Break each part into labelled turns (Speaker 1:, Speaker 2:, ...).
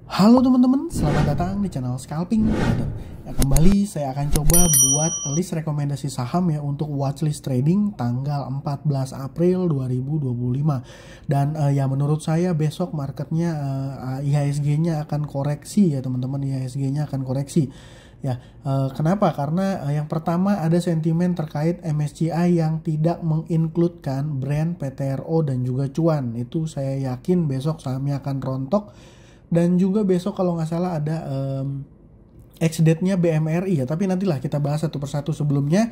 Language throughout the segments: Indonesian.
Speaker 1: Halo teman-teman, selamat datang di channel Scalping Trader. Ya, kembali saya akan coba buat list rekomendasi saham ya untuk watchlist trading tanggal 14 April 2025. Dan ya menurut saya besok marketnya IHSG-nya akan koreksi ya teman-teman, IHSG-nya akan koreksi. Ya, kenapa? Karena yang pertama ada sentimen terkait MSCI yang tidak mengincludekan brand PTRO dan juga cuan. Itu saya yakin besok sahamnya akan rontok. Dan juga besok kalau nggak salah ada ex-date-nya BMRI ya. Tapi nantilah kita bahas satu persatu. Sebelumnya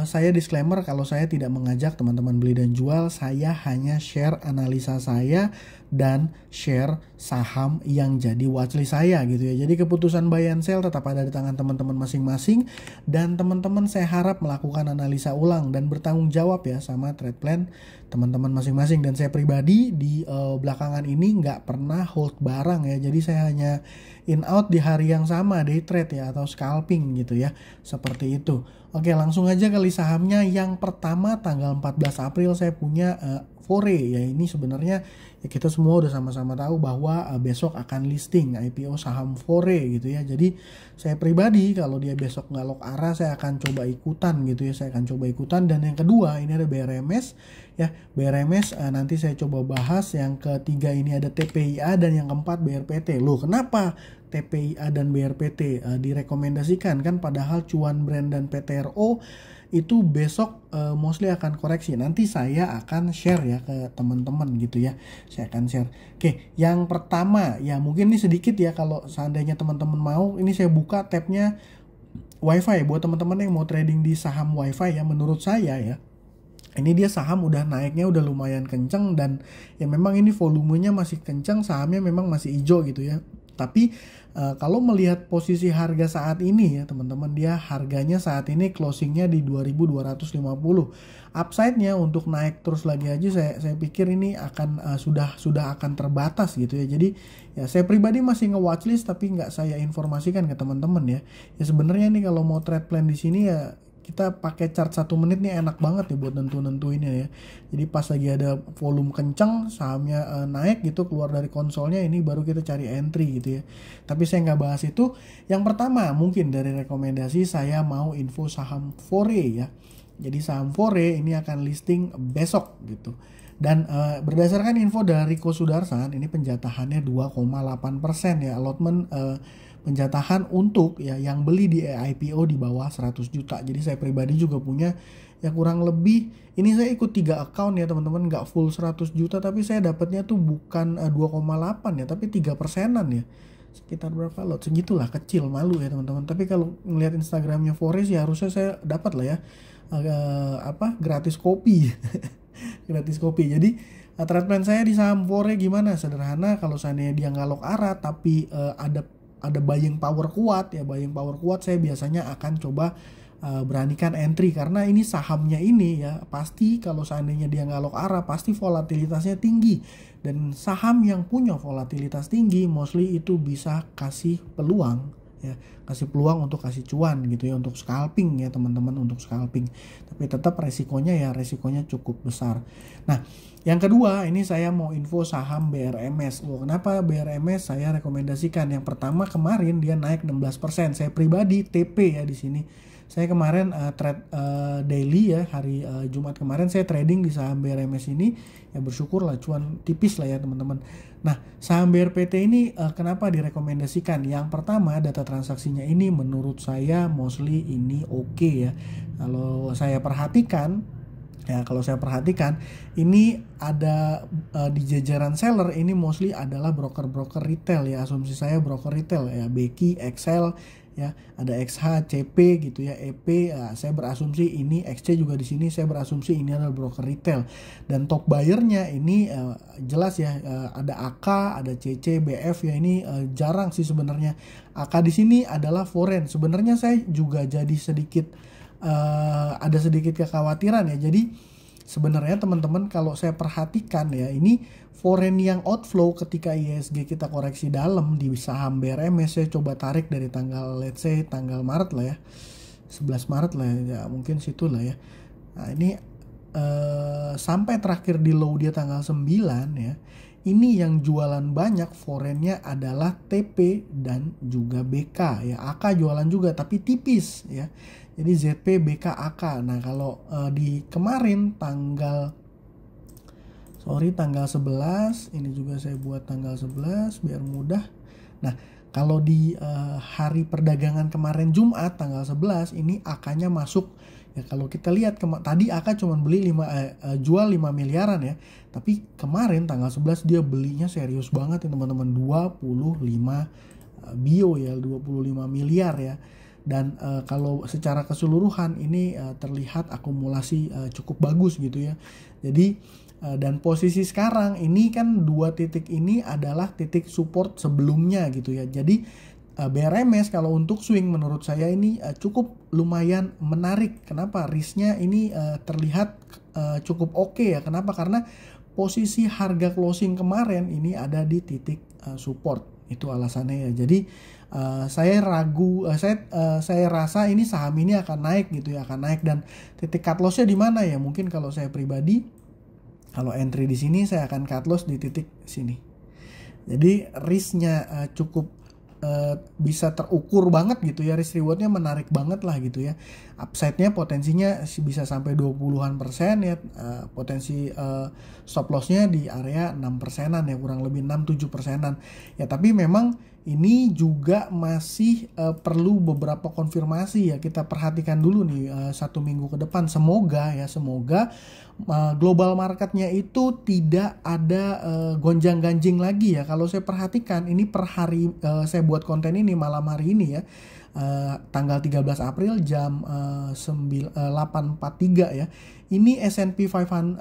Speaker 1: saya disclaimer kalau saya tidak mengajak teman-teman beli dan jual. Saya hanya share analisa saya dan share saham yang jadi watchlist saya gitu ya. Jadi keputusan buy and sell tetap ada di tangan teman-teman masing-masing. Dan teman-teman saya harap melakukan analisa ulang dan bertanggung jawab ya sama trade plan teman-teman masing-masing. Dan saya pribadi di belakangan ini nggak pernah hold barang ya. Jadi saya hanya in out di hari yang sama, day trade ya atau scalping gitu ya. Seperti itu. Oke, langsung aja kali sahamnya. Yang pertama tanggal 14 April saya punya Fore ya. Ini sebenarnya ya kita semua udah sama-sama tahu bahwa besok akan listing IPO saham Fore gitu ya. Jadi saya pribadi kalau dia besok nggak lock arah saya akan coba ikutan gitu ya. Saya akan coba ikutan. Dan yang kedua ini ada BRMS ya. BRMS nanti saya coba bahas. Yang ketiga ini ada TPIA dan yang keempat BRPT. Loh, kenapa TPIA dan BRPT direkomendasikan kan padahal cuan brand dan PTRO itu besok mostly akan koreksi. Nanti saya akan share ya ke teman-teman gitu ya. Saya akan share. Oke, yang pertama ya mungkin ini sedikit ya kalau seandainya teman-teman mau. Ini saya buka tabnya WiFi buat teman-teman yang mau trading di saham WiFi ya. Menurut saya ya ini dia saham udah naiknya udah lumayan kenceng dan ya memang ini volumenya masih kenceng, sahamnya memang masih hijau gitu ya. Tapi kalau melihat posisi harga saat ini ya teman-teman, dia harganya saat ini closingnya di 2250. Upside-nya untuk naik terus lagi aja saya pikir ini akan sudah akan terbatas gitu ya. Jadi ya saya pribadi masih nge-watchlist tapi nggak saya informasikan ke teman-teman ya. Ya sebenarnya nih kalau mau trade plan di sini ya kita pakai chart 1 menit nih enak banget ya buat nentuinnya ya. Jadi pas lagi ada volume kencang sahamnya naik gitu keluar dari konsolnya, ini baru kita cari entry gitu ya. Tapi saya nggak bahas itu. Yang pertama mungkin dari rekomendasi saya mau info saham Fore ya. Jadi saham Fore ini akan listing besok gitu. Dan berdasarkan info dari Ko Sudarsan ini penjatahannya 2,8% ya. Allotment penjatahan untuk ya yang beli di IPO di bawah 100 juta. Jadi saya pribadi juga punya ya kurang lebih, ini saya ikut 3 account ya teman-teman, nggak full 100 juta tapi saya dapatnya tuh bukan 2,8 ya tapi 3%-an ya. Sekitar berapa lot? Segitulah, kecil, malu ya teman-teman. Tapi kalau ngelihat Instagramnya Forest ya harusnya saya dapat lah ya gratis kopi. Gratis kopi. Jadi trade plan saya di saham Fore gimana? Sederhana, kalau seandainya dia nggak lock arah tapi ada buying power kuat ya, buying power kuat saya biasanya akan coba beranikan entry karena ini sahamnya ini ya pasti kalau seandainya dia nggak lock arah pasti volatilitasnya tinggi, dan saham yang punya volatilitas tinggi mostly itu bisa kasih peluang ya, kasih peluang untuk kasih cuan gitu ya, untuk scalping ya teman-teman, untuk scalping. Tapi tetap resikonya cukup besar. Nah, yang kedua ini saya mau info saham BRMS. Loh, kenapa BRMS saya rekomendasikan? Yang pertama kemarin dia naik 16%. Saya pribadi TP ya di sini. Saya kemarin trade daily ya, hari Jumat kemarin saya trading di saham BRMS ini ya, bersyukur lah cuan tipis lah ya teman-teman. Nah, saham BRPT ini kenapa direkomendasikan? Yang pertama data transaksinya ini menurut saya mostly ini oke ya. Kalau saya perhatikan ini ada di jajaran seller ini mostly adalah broker-broker retail ya. Asumsi saya broker retail ya, Beki, Excel ya, ada XH, CP gitu ya, EP. Ya, saya berasumsi ini XC juga di sini, saya berasumsi ini adalah broker retail. Dan top buyer-nya ini jelas ya, ada AK, ada CC, BF ya, ini jarang sih sebenarnya. AK di sini adalah foreign. Sebenarnya saya juga jadi ada sedikit kekhawatiran ya. Jadi sebenarnya teman-teman kalau saya perhatikan ya, ini foreign yang outflow ketika IHSG kita koreksi dalam di saham BRMS. Saya coba tarik dari tanggal let's say tanggal Maret lah ya, 11 Maret lah ya, mungkin situ lah ya. Nah ini sampai terakhir di low dia tanggal 9 ya, ini yang jualan banyak foreignnya adalah TP dan juga BK ya. AK jualan juga tapi tipis ya. Jadi ZP, BK, AK. Nah kalau di kemarin tanggal 11, ini juga saya buat tanggal 11 biar mudah. Nah kalau di hari perdagangan kemarin Jumat tanggal 11 ini AK-nya masuk. Ya kalau kita lihat tadi AK cuma beli jual 5 miliaran ya. Tapi kemarin tanggal 11 dia belinya serius banget ya teman-teman, 25 bio ya, 25 miliar ya. Dan kalau secara keseluruhan ini terlihat akumulasi cukup bagus gitu ya. Jadi dan posisi sekarang ini kan 2 titik ini adalah titik support sebelumnya gitu ya. Jadi BRMS kalau untuk swing menurut saya ini cukup lumayan menarik. Kenapa? Risknya ini terlihat cukup oke ya. Kenapa? Karena posisi harga closing kemarin ini ada di titik support. Itu alasannya ya. Jadi saya ragu, saya rasa ini saham ini akan naik gitu ya, akan naik. Dan titik cut lossnya di mana ya? Mungkin kalau saya pribadi, kalau entry di sini saya akan cut loss di titik sini. Jadi risknya cukup bisa terukur banget gitu ya, risk rewardnya menarik banget lah gitu ya. Upside-nya potensinya bisa sampai 20-an% ya, potensi stop loss-nya di area 6%-an ya, kurang lebih 6-7%-an ya. Tapi memang ini juga masih perlu beberapa konfirmasi ya, kita perhatikan dulu nih 1 minggu ke depan. Semoga global marketnya itu tidak ada gonjang-ganjing lagi ya. Kalau saya perhatikan ini per hari, saya buat konten ini malam hari ini ya, tanggal 13 April jam 8.43 ya. Ini S&P 500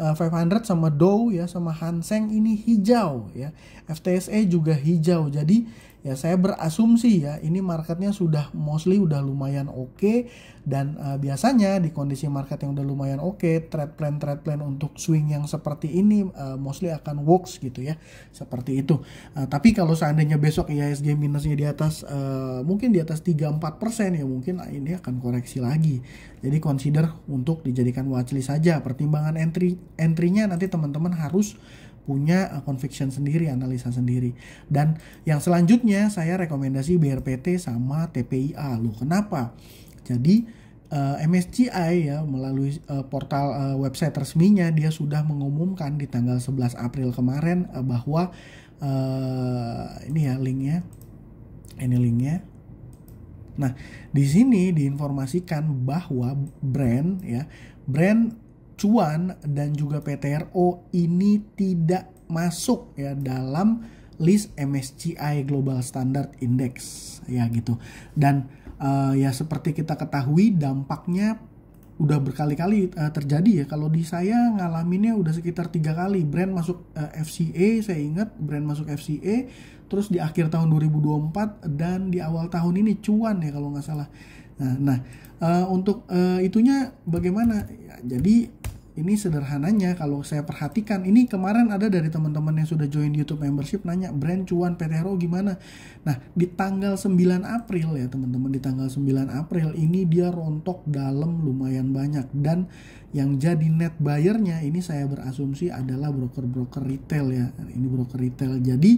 Speaker 1: sama Dow ya, sama Hang Seng ini hijau ya. FTSE juga hijau. Jadi ya saya berasumsi ya ini marketnya sudah mostly udah lumayan oke. Dan biasanya di kondisi market yang udah lumayan oke, trade plan untuk swing yang seperti ini mostly akan works gitu ya, seperti itu. Tapi kalau seandainya besok IHSG minusnya di atas mungkin di atas 3-4% ya, mungkin ini akan koreksi lagi. Jadi consider untuk dijadikan watchlist saja. Pertimbangan entry-nya nanti teman-teman harus punya conviction sendiri, analisa sendiri. Dan yang selanjutnya saya rekomendasi BRPT sama TPIA. Loh kenapa? Jadi MSCI ya melalui portal website resminya dia sudah mengumumkan di tanggal 11 April kemarin bahwa ini ya linknya. Ini linknya. Nah, di sini diinformasikan bahwa brand Cuan dan juga PTRO ini tidak masuk ya dalam list MSCI Global Standard Index ya gitu. Dan ya seperti kita ketahui dampaknya udah berkali-kali terjadi ya. Kalau di saya ngalaminnya udah sekitar 3 kali brand masuk FCA, saya ingat brand masuk FCA, terus di akhir tahun 2024 dan di awal tahun ini Cuan ya kalau nggak salah. Nah untuk itunya bagaimana? Ya, jadi ini sederhananya kalau saya perhatikan, ini kemarin ada dari teman-teman yang sudah join YouTube membership nanya brand Cuan PTRO gimana. Nah di tanggal 9 April ya teman-teman, di tanggal 9 April ini dia rontok dalam lumayan banyak. Dan yang jadi net buyer-nya ini saya berasumsi adalah broker-broker retail ya. Ini broker retail. Jadi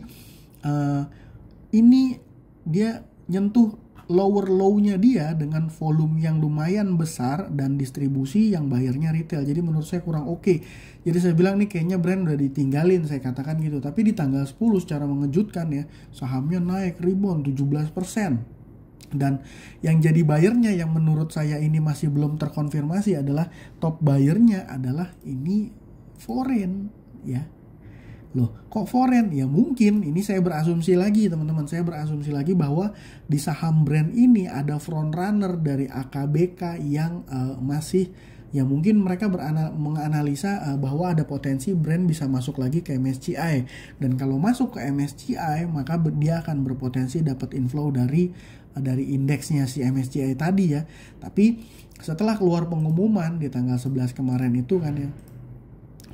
Speaker 1: ini dia nyentuh lower low-nya dia dengan volume yang lumayan besar dan distribusi yang bayarnya retail. Jadi menurut saya kurang oke. Jadi saya bilang nih kayaknya brand udah ditinggalin, saya katakan gitu. Tapi di tanggal 10 secara mengejutkan ya, sahamnya naik rebound 17%. Dan yang jadi bayarnya yang menurut saya ini masih belum terkonfirmasi adalah top bayarnya adalah ini foreign ya. Loh, kok foreign? Ya mungkin ini saya berasumsi lagi teman-teman. Saya berasumsi lagi bahwa di saham brand ini ada front runner dari AKBK yang masih ya mungkin mereka menganalisa bahwa ada potensi brand bisa masuk lagi ke MSCI. Dan kalau masuk ke MSCI maka dia akan berpotensi dapat inflow dari indeksnya si MSCI tadi ya. Tapi setelah keluar pengumuman di tanggal 11 kemarin itu kan ya,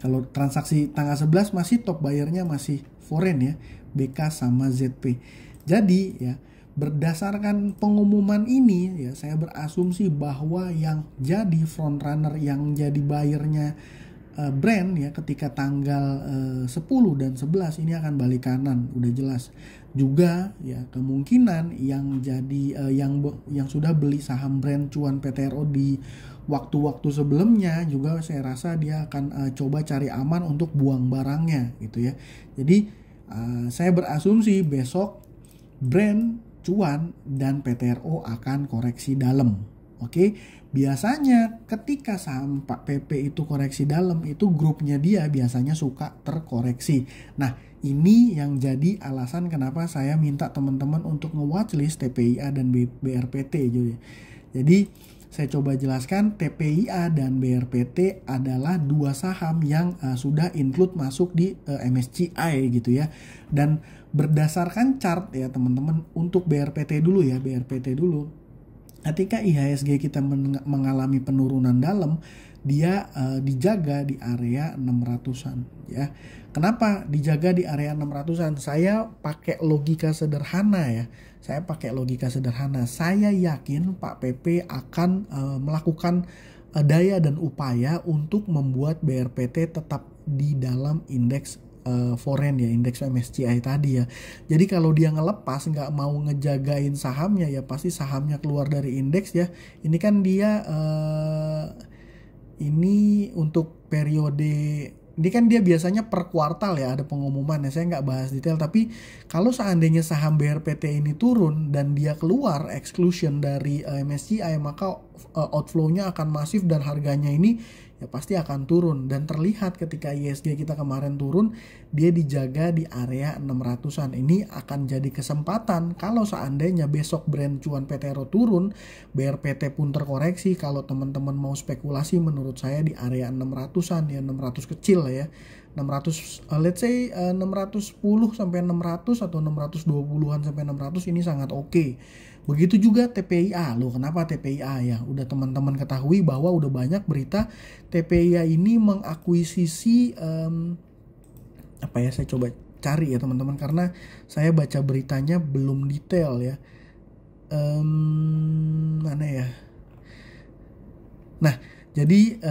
Speaker 1: kalau transaksi tanggal 11 masih top bayarnya masih foreign ya, BK sama ZP. Jadi ya berdasarkan pengumuman ini ya saya berasumsi bahwa yang jadi front runner, yang jadi bayarnya Brand ya ketika tanggal 10 dan 11 ini akan balik kanan, udah jelas. Juga ya kemungkinan yang jadi yang sudah beli saham Brand cuan PTRO di waktu-waktu sebelumnya juga saya rasa dia akan coba cari aman untuk buang barangnya gitu ya. Jadi saya berasumsi besok Brand, cuan dan PTRO akan koreksi dalam. Oke, biasanya ketika saham Pak PP itu koreksi dalam, itu grupnya dia biasanya suka terkoreksi. Nah, ini yang jadi alasan kenapa saya minta teman-teman untuk nge-watchlist TPIA dan BRPT. Jadi, saya coba jelaskan, TPIA dan BRPT adalah dua saham yang sudah include masuk di MSCI gitu ya. Dan berdasarkan chart ya teman-teman, untuk BRPT dulu ya, BRPT dulu. Ketika IHSG kita mengalami penurunan dalam, dia dijaga di area 600-an ya. Kenapa dijaga di area 600-an? Saya pakai logika sederhana ya. Saya yakin Pak PP akan melakukan daya dan upaya untuk membuat BRPT tetap di dalam indeks foreign ya, indeks MSCI tadi ya. Jadi kalau dia ngelepas nggak mau ngejagain sahamnya ya pasti sahamnya keluar dari indeks ya. Ini kan dia ini untuk periode, ini kan dia biasanya per kuartal ya ada pengumuman ya, saya nggak bahas detail. Tapi kalau seandainya saham BRPT ini turun dan dia keluar exclusion dari MSCI, maka outflow-nya akan masif dan harganya ini ya pasti akan turun. Dan terlihat ketika ISG kita kemarin turun, dia dijaga di area 600-an. Ini akan jadi kesempatan kalau seandainya besok Brand cuan PTRO turun, BRPT pun terkoreksi. Kalau teman-teman mau spekulasi, menurut saya di area 600-an ya, 600 kecil lah ya. 600 let's say 610 sampai 600 atau 620-an sampai 600 ini sangat oke. Begitu juga TPIA. Loh, kenapa TPIA ya? Udah teman-teman ketahui bahwa udah banyak berita TPIA ini mengakuisisi apa ya, saya coba cari ya teman-teman karena saya baca beritanya belum detail ya. Mana ya? Nah, jadi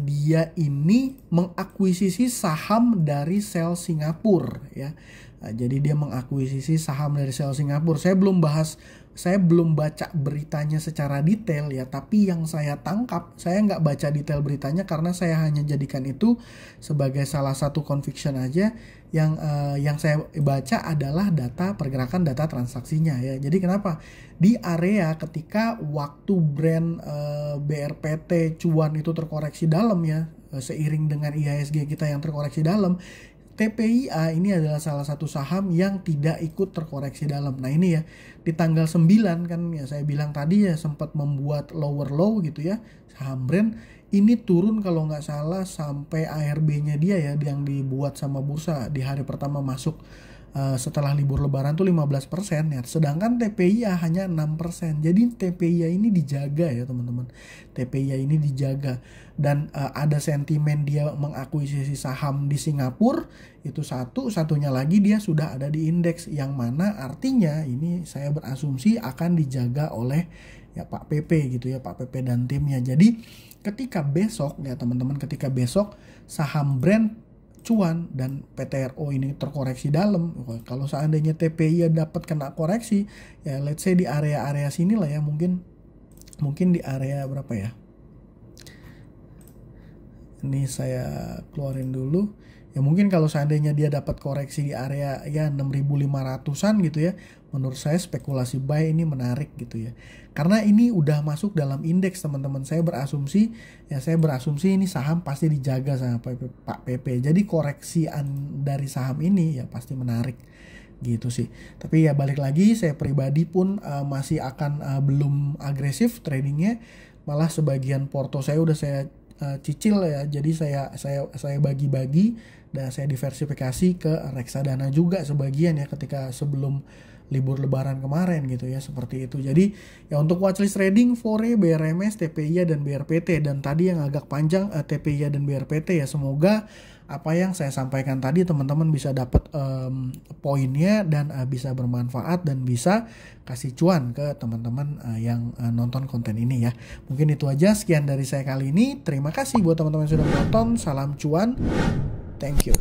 Speaker 1: dia ini mengakuisisi saham dari Shell Singapura ya. Nah, jadi dia mengakuisisi saham dari Shell Singapura. Saya belum baca beritanya secara detail ya, tapi yang saya tangkap, saya nggak baca detail beritanya karena saya hanya jadikan itu sebagai salah satu conviction aja. Yang saya baca adalah pergerakan data transaksinya ya. Jadi kenapa? Di area ketika waktu Brand BRPT cuan itu terkoreksi dalam ya, seiring dengan IHSG kita yang terkoreksi dalam, TPIA ini adalah salah satu saham yang tidak ikut terkoreksi dalam. Nah ini ya, di tanggal 9 kan ya saya bilang tadi ya sempat membuat lower low gitu ya. Saham Brand ini turun kalau nggak salah sampai ARB-nya dia ya yang dibuat sama bursa di hari pertama masuk setelah libur lebaran tuh 15% ya. Sedangkan TPIA hanya 6%. Jadi TPIA ini dijaga ya teman-teman. TPIA ini dijaga. Dan ada sentimen dia mengakuisisi saham di Singapura. Itu satunya lagi dia sudah ada di indeks. Yang mana artinya ini saya berasumsi akan dijaga oleh ya Pak PP gitu ya. Pak PP dan timnya. Jadi ketika besok ya teman-teman. Ketika besok saham Brand cuan dan PTRO ini terkoreksi dalam, kalau seandainya TPI dapat kena koreksi ya let's say di area-area sini lah ya, mungkin di area berapa ya, ini saya keluarin dulu ya, mungkin kalau seandainya dia dapat koreksi di area ya 6.500-an gitu ya, menurut saya spekulasi buy ini menarik gitu ya, karena ini udah masuk dalam indeks teman-teman. Saya berasumsi ini saham pasti dijaga sama Pak PP. Jadi koreksian dari saham ini ya pasti menarik gitu sih. Tapi ya balik lagi, saya pribadi pun masih akan belum agresif tradingnya. Malah sebagian porto saya udah saya cicil ya. Jadi saya bagi-bagi dan saya diversifikasi ke reksadana juga sebagian ya ketika sebelum libur lebaran kemarin gitu ya, seperti itu. Jadi ya untuk watchlist trading Fore, BRMS, TPIA dan BRPT, dan tadi yang agak panjang TPIA dan BRPT ya, semoga apa yang saya sampaikan tadi teman-teman bisa dapat poinnya dan bisa bermanfaat dan bisa kasih cuan ke teman-teman yang nonton konten ini ya. Mungkin itu aja, sekian dari saya kali ini. Terima kasih buat teman-teman yang sudah menonton. Salam cuan. Thank you.